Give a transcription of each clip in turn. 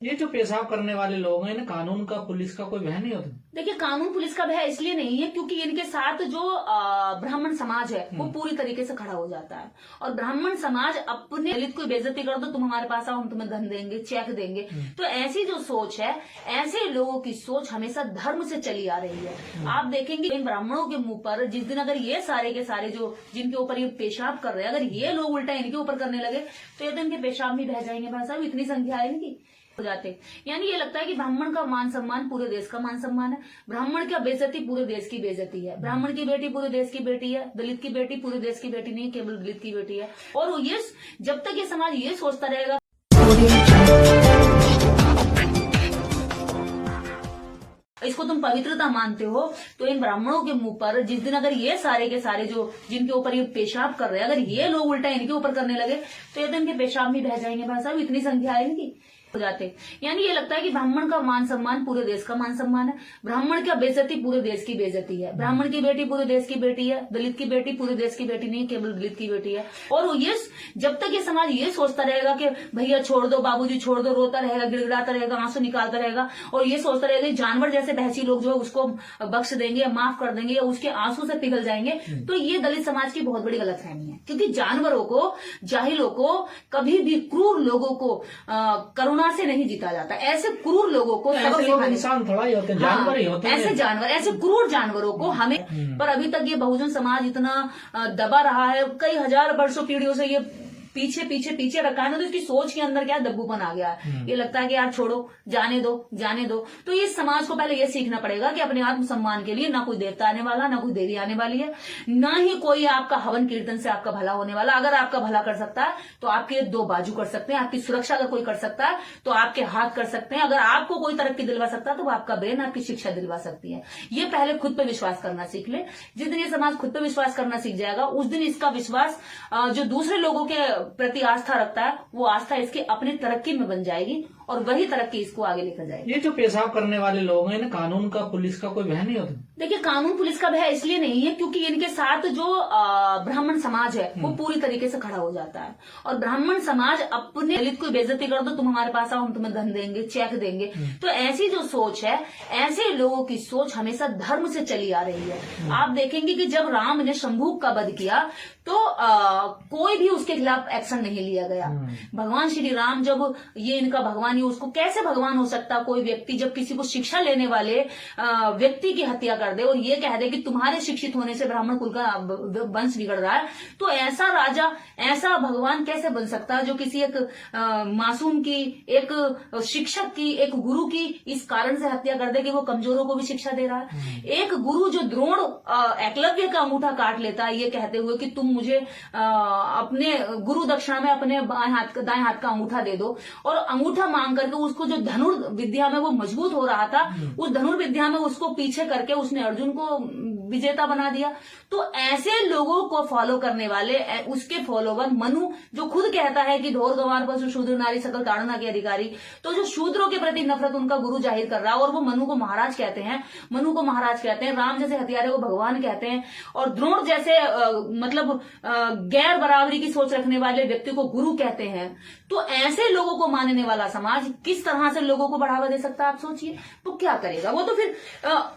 ये जो पेशाब करने वाले लोग हैं, इन्हें कानून का, पुलिस का कोई भय नहीं होता? देखिए, कानून पुलिस का भय इसलिए नहीं है क्योंकि इनके साथ जो ब्राह्मण समाज है वो पूरी तरीके से खड़ा हो जाता है। और ब्राह्मण समाज अपने दलित को बेइज्जती कर दो, तुम हमारे पास आओ, हम तुम्हें धन देंगे, चेक देंगे। तो ऐसी जो सोच है, ऐसे लोगों की सोच हमेशा धर्म से चली आ रही है। आप देखेंगे इन ब्राह्मणों के मुंह पर जिस दिन अगर ये सारे के सारे जो जिनके ऊपर ये पेशाब कर रहे हैं, अगर ये लोग उल्टा इनके ऊपर करने लगे तो ये तो इनके पेशाब में बह जाएंगे। भाई साहब, इतनी संख्या है इनकी हो जाते। यानी ये लगता है कि ब्राह्मण का मान सम्मान पूरे देश का मान सम्मान है, ब्राह्मण की बेइज्जती पूरे देश की बेइज्जती है। ब्राह्मण की बेटी पूरे देश की बेटी है, दलित की बेटी पूरे देश की बेटी नहीं, केवल दलित की बेटी है। और ये जब तक ये समाज ये सोचता रहेगा, इसको तुम पवित्रता मानते हो, तो इन ब्राह्मणों के मुंह पर जिस दिन अगर ये सारे के सारे जो जिनके ऊपर ये पेशाब कर रहे हैं, अगर ये लोग उल्टा इनके ऊपर करने लगे तो ये तो इनके पेशाब में बह जाएंगे। भाई साहब, इतनी संख्या है इनकी हो जाते। यानी ये लगता है कि ब्राह्मण का मान सम्मान पूरे देश का मान सम्मान है, ब्राह्मण की बेइज्जती पूरे देश की बेइज्जती है। ब्राह्मण की बेटी पूरे देश की बेटी है, दलित की बेटी पूरे देश की बेटी नहीं, केवल दलित की बेटी है। और ये जब तक ये समाज ये सोचता रहेगा कि भैया छोड़ दो, बाबूजी छोड़ दो, रोता रहेगा, गिड़गिड़ाता रहेगा, आंसू निकालता रहेगा, और ये सोचता रहेगा कि जानवर जैसे बहसी लोग जो है उसको बख्श देंगे या माफ कर देंगे या उसके आंसू से पिघल जाएंगे, तो ये दलित समाज की बहुत बड़ी गलतफहमी है। क्योंकि जानवरों को, जाहिलों को, कभी भी क्रूर लोगों को करुणा से नहीं जीता जाता। ऐसे क्रूर लोगों को इंसान थोड़ा ही होते हैं, जानवर ही होते हैं। ऐसे जानवर, ऐसे क्रूर जानवरों को हमें, पर अभी तक ये बहुजन समाज इतना दबा रहा है, कई हजार वर्षों पीढ़ियों से ये पीछे पीछे पीछे रखा है ना, तो इसकी सोच के अंदर क्या दब्बूपन आ गया है। ये लगता है कि यार छोड़ो, जाने दो, जाने दो। तो ये समाज को पहले ये सीखना पड़ेगा कि अपने आत्म सम्मान के लिए ना कोई देवता आने वाला, ना कोई देवी आने वाली है, ना ही कोई आपका हवन कीर्तन से आपका भला होने वाला। अगर आपका भला कर सकता है तो आपके दो बाजू कर सकते हैं, आपकी सुरक्षा अगर कोई कर सकता है तो आपके हाथ कर सकते हैं। अगर आपको कोई तरक्की दिलवा सकता है तो वो आपका ब्रेन, आपकी शिक्षा दिलवा सकती है। ये पहले खुद पे विश्वास करना सीख ले। जिस दिन ये समाज खुद पे विश्वास करना सीख जाएगा, उस दिन इसका विश्वास जो दूसरे लोगों के प्रति आस्था रखता है, वो आस्था इसकी अपनी तरक्की में बन जाएगी और वही तरक्की इसको आगे लेकर जाएगी। ये जो पेशाब करने वाले लोग हैं, इन्हें कानून का, पुलिस का कोई भय नहीं होता? देखिए, कानून पुलिस का भय इसलिए नहीं है क्योंकि इनके साथ जो ब्राह्मण समाज है वो पूरी तरीके से खड़ा हो जाता है। और ब्राह्मण समाज अपने दलित को बेइज्जती कर दो, तुम हमारे पास आओ, हम तुम्हें धन देंगे, चेक देंगे। तो ऐसी जो सोच है, ऐसे लोगों की सोच हमेशा धर्म से चली आ रही है। आप देखेंगे कि जब राम ने शंभूक का वध किया तो कोई भी उसके खिलाफ एक्शन नहीं लिया गया। भगवान श्री राम, जब ये इनका भगवान ही, उसको कैसे भगवान हो सकता कोई व्यक्ति जब किसी को शिक्षा लेने वाले व्यक्ति की हत्या कर दे और ये कह दे कि तुम्हारे शिक्षित होने से ब्राह्मण कुल का वंश बिगड़ रहा है। तो ऐसा राजा, ऐसा भगवान कैसे बन सकता है जो किसी एक मासूम की, एक शिक्षक की, एक गुरु की इस कारण से हत्या कर दे कि वो कमजोरों को भी शिक्षा दे रहा है। एक गुरु जो द्रोण एकलव्य का अंगूठा काट लेता है ये कहते हुए कि तुम मुझे अपने गुरु दक्षिणा में अपने दाएं हाथ का अंगूठा दे दो, और अंगूठा मांग करके उसको जो धनुर्विद्या में वो मजबूत हो रहा था, उस धनुर्विद्या में उसको पीछे करके उसने अर्जुन को विजेता बना दिया। तो ऐसे लोगों को फॉलो करने वाले, उसके फॉलोवर मनु जो खुद कहता है कि ढोर गंवार पर शूद्र नारी सकल ताड़ना के अधिकारी, तो जो शूद्रों के प्रति नफरत उनका गुरु जाहिर कर रहा है, और वो मनु को महाराज कहते हैं, मनु को महाराज कहते हैं, राम जैसे हथियारे को भगवान कहते हैं, और द्रोण जैसे मतलब गैर बराबरी की सोच रखने वाले व्यक्ति को गुरु कहते हैं। तो ऐसे लोगों को मानने वाला समाज किस तरह से लोगों को बढ़ावा दे सकता है, आप सोचिए। तो क्या करेगा वो? तो फिर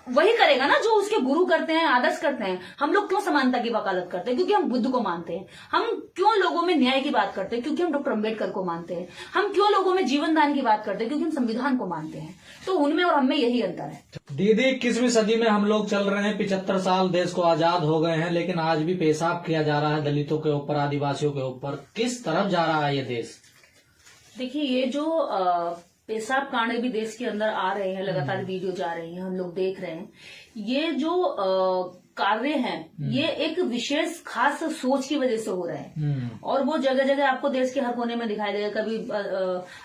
वही करेगा ना जो उसके गुरु करते हैं, आदर्श करते हैं। हम लोग क्यों समानता की वकालत करते हैं? क्योंकि हम बुद्ध को मानते हैं। हम क्यों लोगों में न्याय की बात करते हैं? क्योंकि हम डॉक्टर अम्बेडकर को मानते हैं। हम क्यों लोगों में जीवन दान की बात करते हैं? क्योंकि हम संविधान को मानते हैं। तो उनमें और हमें यही अंतर है। दीदी, 21वीं सदी में हम लोग चल रहे हैं, 75 साल देश को आजाद हो गए हैं, लेकिन आज भी पेशाब किया जा रहा है दलितों के ऊपर, आदिवासियों के ऊपर। किस तरफ जा रहा है ये देश? देखिए, ये जो पेशाब कांड भी देश के अंदर आ रहे हैं, लगातार वीडियो जा रही हैं, हम लोग देख रहे हैं। ये जो कार्य हैं, ये एक विशेष खास सोच की वजह से हो रहे हैं, और वो जगह जगह आपको देश के हर कोने में दिखाई देगा। कभी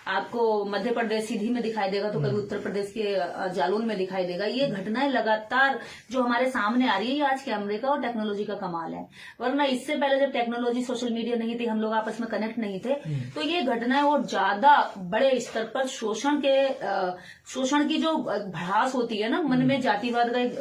आपको मध्य प्रदेश सीधी में दिखाई देगा, तो कभी उत्तर प्रदेश के जालौन में दिखाई देगा। ये घटनाएं लगातार जो हमारे सामने आ रही है, ये आज कैमरे का और टेक्नोलॉजी का कमाल है। वरना इससे पहले जब टेक्नोलॉजी, सोशल मीडिया नहीं थी, हम लोग आपस में कनेक्ट नहीं थे, तो ये घटनाएं और ज्यादा बड़े स्तर पर शोषण की जो भड़ास होती है ना, मन में जातिवाद का एक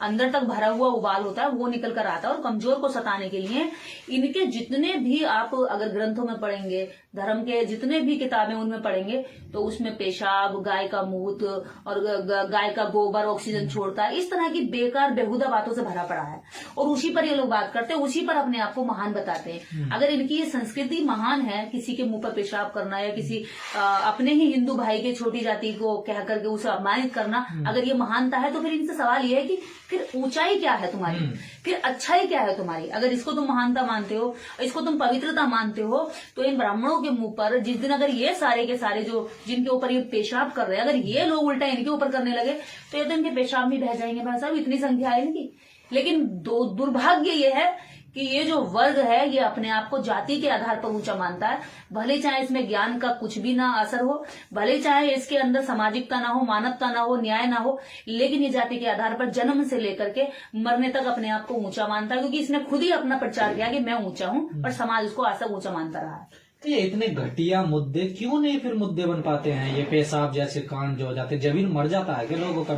अंदर तक भरा हुआ उबाल होता है, वो निकल कर आता है। और कमजोर को सताने के लिए इनके जितने भी आप अगर ग्रंथों में पढ़ेंगे, धर्म के जितने भी किताबें उनमें पढ़ेंगे तो उसमें पेशाब, गाय का मूत और गाय का गोबर ऑक्सीजन छोड़ता है, इस तरह की बेकार बेहुदा बातों से भरा पड़ा है। और उसी पर ये लोग बात करते हैं, उसी पर अपने आप को महान बताते हैं। अगर इनकी ये संस्कृति महान है, किसी के मुंह पर पेशाब करना या किसी अपने ही हिंदू भाई के छोटी जाति को कह करके उसे अपमानित करना, अगर ये महानता है तो फिर इनसे सवाल ये है कि फिर ऊंचाई क्या है तुम्हारी, फिर अच्छाई क्या है तुम्हारी। अगर इसको तुम महानता मानते हो, इसको तुम पवित्रता मानते हो, तो इन ब्राह्मणों के मुंह पर जिस दिन अगर ये सारे के सारे जो जिनके ऊपर ये पेशाब कर रहे हैं, अगर ये लोग उल्टा इनके ऊपर करने लगे तो ये तो इनके पेशाब में बह जाएंगे। भाई साहब, इतनी संख्या है इनकी। लेकिन दुर्भाग्य ये है कि ये जो वर्ग है ये अपने आप को जाति के आधार पर ऊंचा मानता है। भले चाहे इसमें ज्ञान का कुछ भी ना असर हो, भले चाहे इसके अंदर सामाजिकता ना हो, मानवता ना हो, न्याय ना हो, लेकिन ये जाति के आधार पर जन्म से लेकर के मरने तक अपने आप को ऊंचा मानता है, क्योंकि इसने खुद ही अपना प्रचार किया कि मैं ऊंचा हूं, और समाज उसको आज तक ऊंचा मानता रहा है। तो ये इतने घटिया मुद्दे क्यों नहीं फिर मुद्दे बन पाते हैं? ये पेशाब जैसे कांड जो हो जाते हैं, जमीन मर जाता है कि लोगों का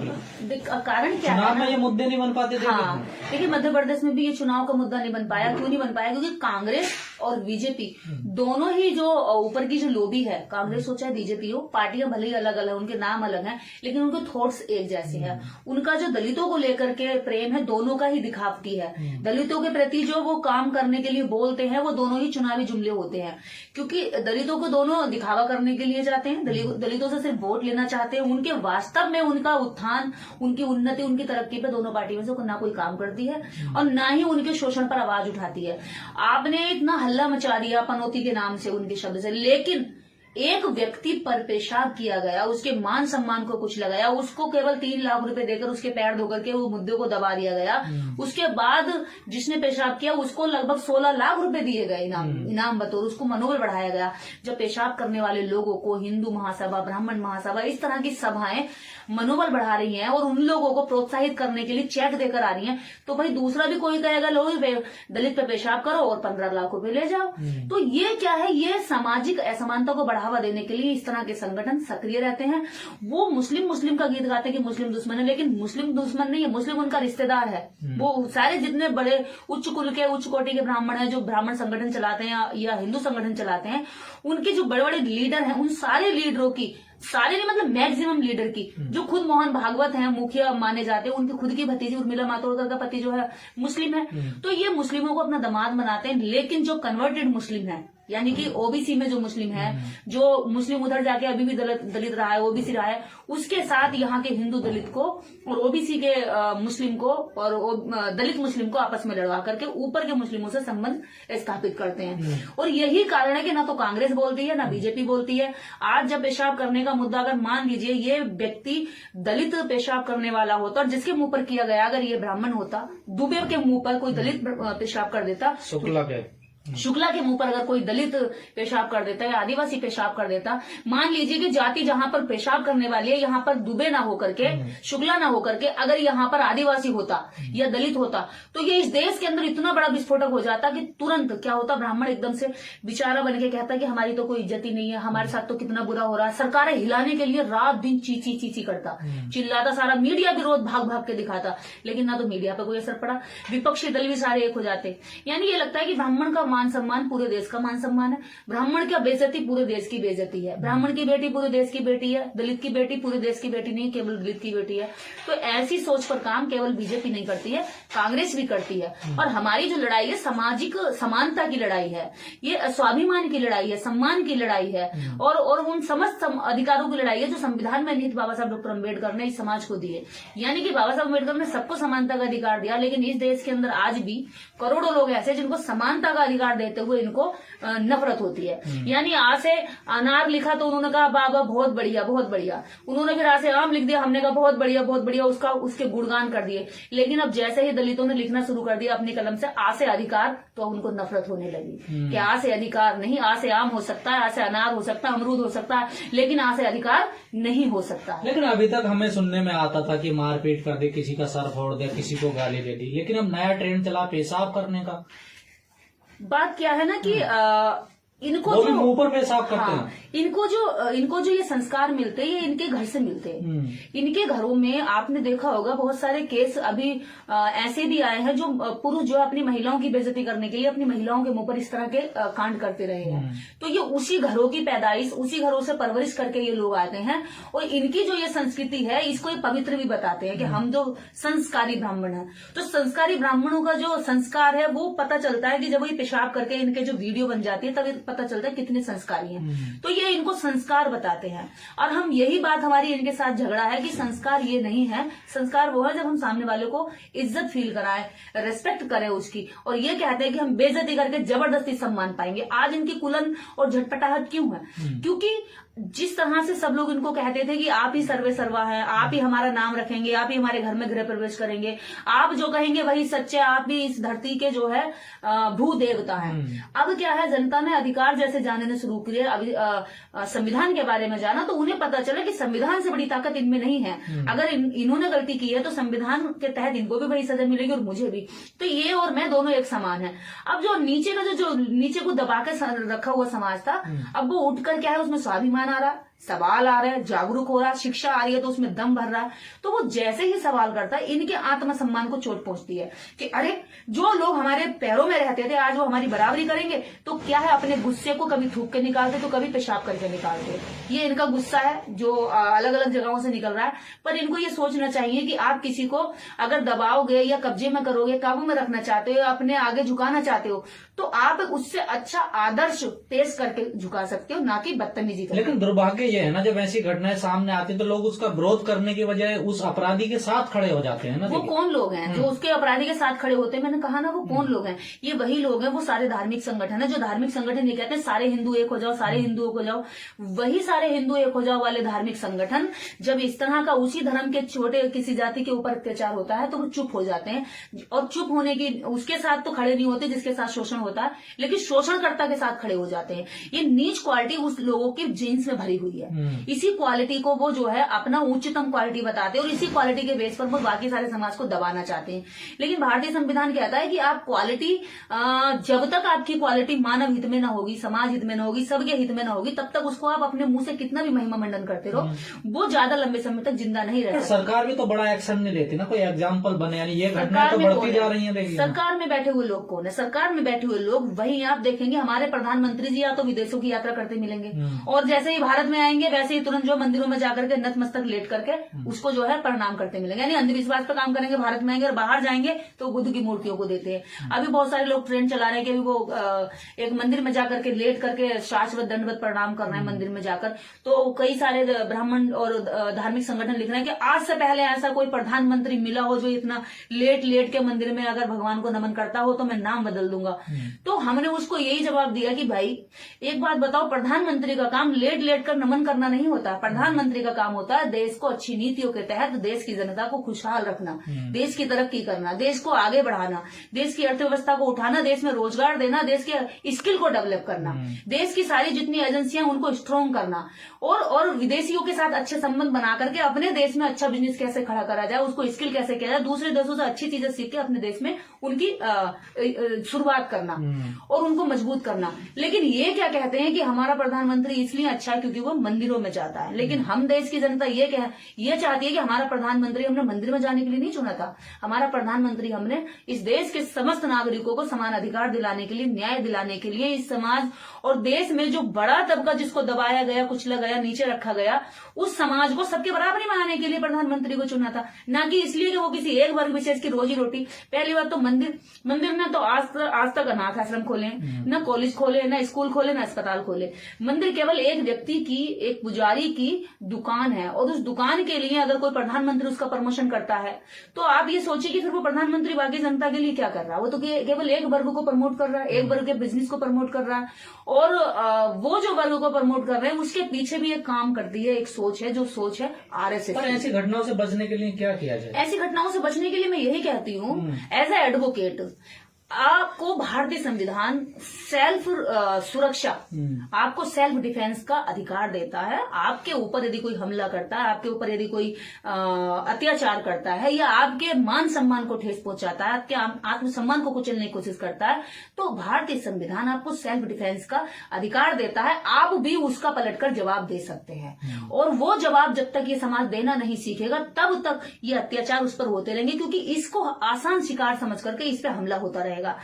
कारण क्या है? चुनाव में ये मुद्दे नहीं बन पाते थे। हाँ, देखिए मध्य प्रदेश में भी ये चुनाव का मुद्दा नहीं बन पाया। क्यों नहीं बन पाया? क्योंकि कांग्रेस और बीजेपी दोनों ही जो ऊपर की जो लोबी है, कांग्रेस हो चाहे बीजेपी हो, पार्टियां भले ही अलग अलग, उनके नाम अलग हैं, लेकिन उनके थॉट्स एक जैसे हैं। उनका जो दलितों को लेकर के प्रेम है दोनों का ही दिखावटी है। दलितों के प्रति जो वो काम करने के लिए बोलते हैं वो दोनों ही चुनावी जुमले होते हैं, क्योंकि दलितों को दोनों दिखावा करने के लिए जाते हैं, दलितों से सिर्फ वोट लेना चाहते हैं। उनके वास्तव में उनका उत्थान, उनकी उन्नति, उनकी तरक्की पे दोनों पार्टियों से ना कोई काम करती है और ना ही उनके शोषण पर आवाज उठाती है। आपने इतना हल्ला मचा दिया पनौती के नाम से, उनके शब्द से, लेकिन एक व्यक्ति पर पेशाब किया गया, उसके मान सम्मान को कुछ लगाया, उसको केवल 3 लाख रुपए देकर उसके पैर धो करके वो मुद्दे को दबा दिया गया। उसके बाद जिसने पेशाब किया उसको लगभग 16 लाख रुपए दिए गए इनाम बतौर, उसको मनोबल बढ़ाया गया। जब पेशाब करने वाले लोगों को हिंदू महासभा, ब्राह्मण महासभा, इस तरह की सभाएं मनोबल बढ़ा रही हैं और उन लोगों को प्रोत्साहित करने के लिए चेक देकर आ रही हैं, तो भाई दूसरा भी कोई कहेगा लो दलित पे पेशाब करो और 15 लाख रुपए ले जाओ। तो ये क्या है? ये सामाजिक असमानता को बढ़ावा देने के लिए इस तरह के संगठन सक्रिय रहते हैं। वो मुस्लिम का गीत गाते हैं कि मुस्लिम दुश्मन है, लेकिन मुस्लिम दुश्मन नहीं है, मुस्लिम उनका रिश्तेदार है। वो सारे जितने बड़े उच्च कुल के, उच्च कोटि के ब्राह्मण हैं जो ब्राह्मण संगठन चलाते हैं या हिंदू संगठन चलाते हैं, उनके जो बड़े बड़े लीडर हैं, उन सारे लीडरों की, सारे नहीं मतलब मैक्सिमम लीडर की, जो खुद मोहन भागवत हैं, मुखिया माने जाते हैं, उनकी खुद की भतीजी उर्मिला मातोडकर का पति जो है मुस्लिम है। तो ये मुस्लिमों को अपना दामाद बनाते हैं, लेकिन जो कन्वर्टेड मुस्लिम है, यानी कि ओबीसी में जो मुस्लिम है, जो मुस्लिम उधर जाके अभी भी दलित रहा है, ओबीसी रहा है, उसके साथ यहाँ के हिंदू दलित को और ओबीसी के मुस्लिम को और दलित मुस्लिम को आपस में लड़वा करके ऊपर के मुस्लिमों से संबंध स्थापित करते हैं। और यही कारण है कि ना तो कांग्रेस बोलती है ना बीजेपी बोलती है। आज जब पेशाब करने का मुद्दा, अगर मान लीजिए ये व्यक्ति दलित पेशाब करने वाला होता और जिसके मुंह पर किया गया, अगर ये ब्राह्मण होता, दुबे के मुंह पर कोई दलित पेशाब कर देता, शुक्ला के मुंह पर अगर कोई दलित पेशाब कर देता या आदिवासी पेशाब कर देता, मान लीजिए कि जाति जहां पर पेशाब करने वाली है, यहाँ पर दुबे ना होकर के, शुक्ला ना होकर के, अगर यहाँ पर आदिवासी होता या दलित होता, तो ये इस देश के अंदर इतना बड़ा विस्फोटक हो जाता कि तुरंत क्या होता, ब्राह्मण एकदम से बेचारा बन के कहता कि हमारी तो कोई इज्जत ही नहीं है, हमारे साथ तो कितना बुरा हो रहा है। सरकारें हिलाने के लिए रात दिन चीची चीची करता, चिल्लाता, सारा मीडिया विरोध भाग भाग के दिखाता, लेकिन ना तो मीडिया पर कोई असर पड़ा, विपक्षी दल भी सारे एक हो जाते। यानी ये लगता है कि ब्राह्मण का मान सम्मान पूरे देश का मान सम्मान है, ब्राह्मण की बेइज्जती पूरे देश की बेइज्जती है, ब्राह्मण की बेटी पूरे देश की बेटी है, दलित की बेटी पूरे देश की बेटी नहीं, केवल दलित की बेटी है। तो ऐसी सोच पर काम केवल बीजेपी नहीं करती है, कांग्रेस भी करती है। और हमारी जो लड़ाई है सामाजिक समानता की लड़ाई है, ये स्वाभिमान की लड़ाई है, सम्मान की लड़ाई है, और उन समस्त अधिकारों की लड़ाई है जो संविधान में निहित बाबा साहब डॉक्टर अम्बेडकर ने इस समाज को दिए। यानी कि बाबा साहब अम्बेडकर ने सबको समानता का अधिकार दिया, लेकिन इस देश के अंदर आज भी करोड़ों लोग ऐसे जिनको समानता का अधिकार देते हुए इनको नफरत होती है। यानी आ से अनार लिखा तो उन्होंने कहा बाबा बहुत बढ़िया बहुत बढ़िया, उन्होंने फिर आ से आम लिख दिया, हमने कहा बहुत बढ़िया बहुत बढ़िया, उसके गुणगान कर दिए। लेकिन अब जैसे ही दलितों ने लिखना शुरू कर दिया अपनी कलम से आ से अधिकार, तो उनको नफरत होने लगी कि आ से अधिकार नहीं, आ से आम हो सकता है, आ से अनार हो सकता है, अमरूद हो सकता है, लेकिन आ से अधिकार नहीं हो सकता। लेकिन अभी तक हमें सुनने में आता था कि मारपीट कर दे, किसी का सर फोड़ दे, किसी को गाली दे दी, लेकिन अब नया ट्रेंड चला पेशाब करने का। बात क्या है ना कि इनको वो भी जो मुंह पर पेशाब करते हाँ, हैं। इनको जो ये संस्कार मिलते हैं ये इनके घर से मिलते हैं। इनके घरों में आपने देखा होगा बहुत सारे केस अभी ऐसे भी आए हैं जो पुरुष जो है अपनी महिलाओं की बेइज्जती करने के लिए अपनी महिलाओं के मुंह पर इस तरह के कांड करते रहे हैं। तो ये उसी घरों की पैदाइश, उसी घरों से परवरिश करके ये लोग आते हैं और इनकी जो ये संस्कृति है इसको ये पवित्र भी बताते हैं कि हम जो संस्कारी ब्राह्मण हैं। तो संस्कारी ब्राह्मणों का जो संस्कार है वो पता चलता है कि जब ये पेशाब करके इनके जो वीडियो बन जाती है तब पता चलता है कितने संस्कारी हैं। तो ये इनको संस्कार बताते हैं और हम यही बात हमारी इनके साथ झगड़ा है कि संस्कार ये नहीं है। संस्कार वो है जब हम सामने वाले को इज्जत फील कराएं, रेस्पेक्ट करें उसकी, और ये कहते हैं कि हम बेइज्जती करके जबरदस्ती सम्मान पाएंगे। आज इनकी कुलन और झटपटाहट क्यों है? क्योंकि जिस तरह से सब लोग इनको कहते थे कि आप ही सर्वे सर्वा है, आप ही हमारा नाम रखेंगे, आप ही हमारे घर में गृह प्रवेश करेंगे, आप जो कहेंगे वही सच्चे, आप ही इस धरती के जो है भू देवता हैं। अब क्या है, जनता ने अधिकार जैसे जानने शुरू किए, अभी संविधान के बारे में जाना तो उन्हें पता चला कि संविधान से बड़ी ताकत इनमें नहीं है। अगर इन्होंने गलती की है तो संविधान के तहत इनको भी बड़ी सजा मिलेगी और मुझे भी। तो ये और मैं दोनों एक समान है। अब जो नीचे का जो नीचे को दबा के रखा हुआ समाज था, अब वो उठकर क्या है उसमें स्वाभिमान आ रहा, सवाल आ रहा है, जागरूक हो रहा, शिक्षा आ रही है तो उसमें दम भर रहा है। तो वो जैसे ही सवाल करता है इनके आत्मसम्मान को चोट पहुंचती है कि अरे जो लोग हमारे पैरों में रहते थे आज वो हमारी बराबरी करेंगे। तो क्या है, अपने गुस्से को कभी थूक के निकालते तो कभी पेशाब करके निकालते। ये इनका गुस्सा है जो अलग अलग जगहों से निकल रहा है। पर इनको ये सोचना चाहिए कि आप किसी को अगर दबाओगे या कब्जे में करोगे, काबू में रखना चाहते हो, अपने आगे झुकाना चाहते हो, तो आप उससे अच्छा आदर्श पेश करके झुका सकते हो, ना कि बदतमीजी करके। लेकिन दुर्भाग्य ये है ना, जब ऐसी घटनाएं सामने आती तो लोग उसका विरोध करने की बजाय उस अपराधी के साथ खड़े हो जाते हैं ना। वो कौन लोग हैं जो उसके अपराधी के साथ खड़े होते हैं? मैंने कहा ना, वो कौन लोग हैं? ये वही लोग हैं, वो सारे धार्मिक संगठन है जो धार्मिक संगठन ये कहते हैं सारे हिंदू एक हो जाओ, सारे हिंदुओं को जाओ। वही सारे हिंदू एक हो जाओ वाले धार्मिक संगठन जब इस तरह का उसी धर्म के छोटे किसी जाति के ऊपर अत्याचार होता है तो वो चुप हो जाते हैं। और चुप होने की उसके साथ तो खड़े नहीं होते जिसके साथ शोषण होता है, लेकिन शोषणकर्ता के साथ खड़े हो जाते हैं। ये नीच क्वालिटी उस लोगों के जीन्स में भरी हुई है। इसी क्वालिटी को वो जो है अपना उच्चतम क्वालिटी बताते हैं और इसी क्वालिटी के बेस पर वो बाकी सारे समाज को दबाना चाहते हैं। लेकिन भारतीय संविधान कहता है कि आप क्वालिटी, जब तक आपकी क्वालिटी मानव हित में ना होगी, समाज हित में ना होगी, सबके हित में ना होगी, तब तक उसको आप अपने मुंह से कितना भी महिमा मंडन करते रहो, वो ज्यादा लंबे समय तक जिंदा नहीं रह सकता। सरकार भी तो बड़ा एक्शन नहीं लेती ना, कोई एग्जाम्पल बने, यानी ये घटनाएं तो बढ़ती जा रही है। देखिए सरकार में बैठे हुए लोग कौन है? सरकार में बैठे हुए लोग वही आप देखेंगे हमारे प्रधानमंत्री जी या तो विदेशों की यात्रा करते मिलेंगे और जैसे ही भारत में आएंगे वैसे ही तुरंत जो मंदिरों में जाकर के नतमस्तक लेट करके उसको जो है प्रणाम करते मिलेंगे। यानी अंधविश्वास पर काम करेंगे, भारत में आएंगे और बाहर जाएंगे तो बुद्ध की मूर्तियों को देते हैं। अभी बहुत सारे लोग ट्रेंड चला रहे हैं कि अभी वो एक मंदिर में जाकर के लेट करके शाश्वत दंडवत प्रणाम कर रहे हैं मंदिर में जाकर। तो कई सारे ब्राह्मण और धार्मिक संगठन लिख रहे हैं कि आज से पहले ऐसा कोई प्रधानमंत्री मिला हो जो इतना लेट लेट के मंदिर में अगर भगवान को नमन करता हो तो मैं नाम बदल दूंगा। तो हमने उसको यही जवाब दिया कि भाई एक बात बताओ, प्रधानमंत्री का काम लेट लेट कर नमन करना नहीं होता। प्रधानमंत्री का काम होता है देश को अच्छी नीतियों के तहत देश की जनता को खुशहाल रखना, देश की तरक्की करना, देश को आगे बढ़ाना, देश की अर्थव्यवस्था को उठाना, देश में रोजगार देना, देश के स्किल को डेवलप करना, देश की सारी जितनी एजेंसियां उनको स्ट्रॉन्ग करना और विदेशियों के साथ अच्छे संबंध बना करके अपने देश में अच्छा बिजनेस कैसे खड़ा करा जाए, उसको स्किल कैसे किया जाए, दूसरे देशों से अच्छी चीजें सीख के अपने देश में उनकी शुरुआत करना और उनको मजबूत करना। लेकिन ये क्या कहते हैं कि हमारा प्रधानमंत्री इसलिए अच्छा है क्योंकि वो मंदिरों में जाता है। लेकिन हम देश की जनता ये चाहती है कि हमारा प्रधानमंत्री हमने मंदिर में जाने के लिए नहीं चुना था। हमारा प्रधानमंत्री हमने इस देश के समस्त नागरिकों को समान अधिकार दिलाने के लिए, न्याय दिलाने के लिए, इस समाज और देश में जो बड़ा तबका जिसको दबाया गया, कुचला गया, नीचे रखा गया, उस समाज को सबके बराबरी में आने के लिए प्रधानमंत्री को चुना था, ना कि इसलिए कि वो किसी एक वर्ग विशेष की रोजी रोटी। पहली बात तो मंदिर ने तो आज तक अनाथ आश्रम खोले, न कॉलेज खोले, न स्कूल खोले, न अस्पताल खोले। मंदिर केवल एक व्यक्ति की, एक पुजारी की दुकान है और उस दुकान के लिए अगर कोई प्रधानमंत्री उसका प्रमोशन करता है तो आप ये सोचिए कि फिर वो प्रधानमंत्री बाकी जनता के लिए क्या कर रहा है? वो तो केवल एक वर्ग को प्रमोट कर रहा है, एक वर्ग के बिजनेस को प्रमोट कर रहा है। और वो जो वर्ग को प्रमोट कर रहे हैं उसके पीछे भी एक काम करती है, एक सोच है, जो सोच है आरएसएस। पर ऐसी घटनाओं से बचने के लिए क्या किया जाए? ऐसी घटनाओं से बचने के लिए मैं यही कहती हूँ एज ए एडवोकेट, आपको भारतीय संविधान सेल्फ सुरक्षा, आपको सेल्फ डिफेंस का अधिकार देता है। आपके ऊपर यदि कोई हमला करता है, आपके ऊपर यदि कोई अत्याचार करता है या आपके मान सम्मान को ठेस पहुंचाता है, आपके आत्मसम्मान को कुचलने की कोशिश करता है, तो भारतीय संविधान आपको सेल्फ डिफेंस का अधिकार देता है। आप भी उसका पलटकर जवाब दे सकते हैं, और वो जवाब जब तक ये समाज देना नहीं सीखेगा तब तक ये अत्याचार उस पर होते रहेंगे, क्योंकि इसको आसान शिकार समझ करके इस पे हमला होता रहेगा।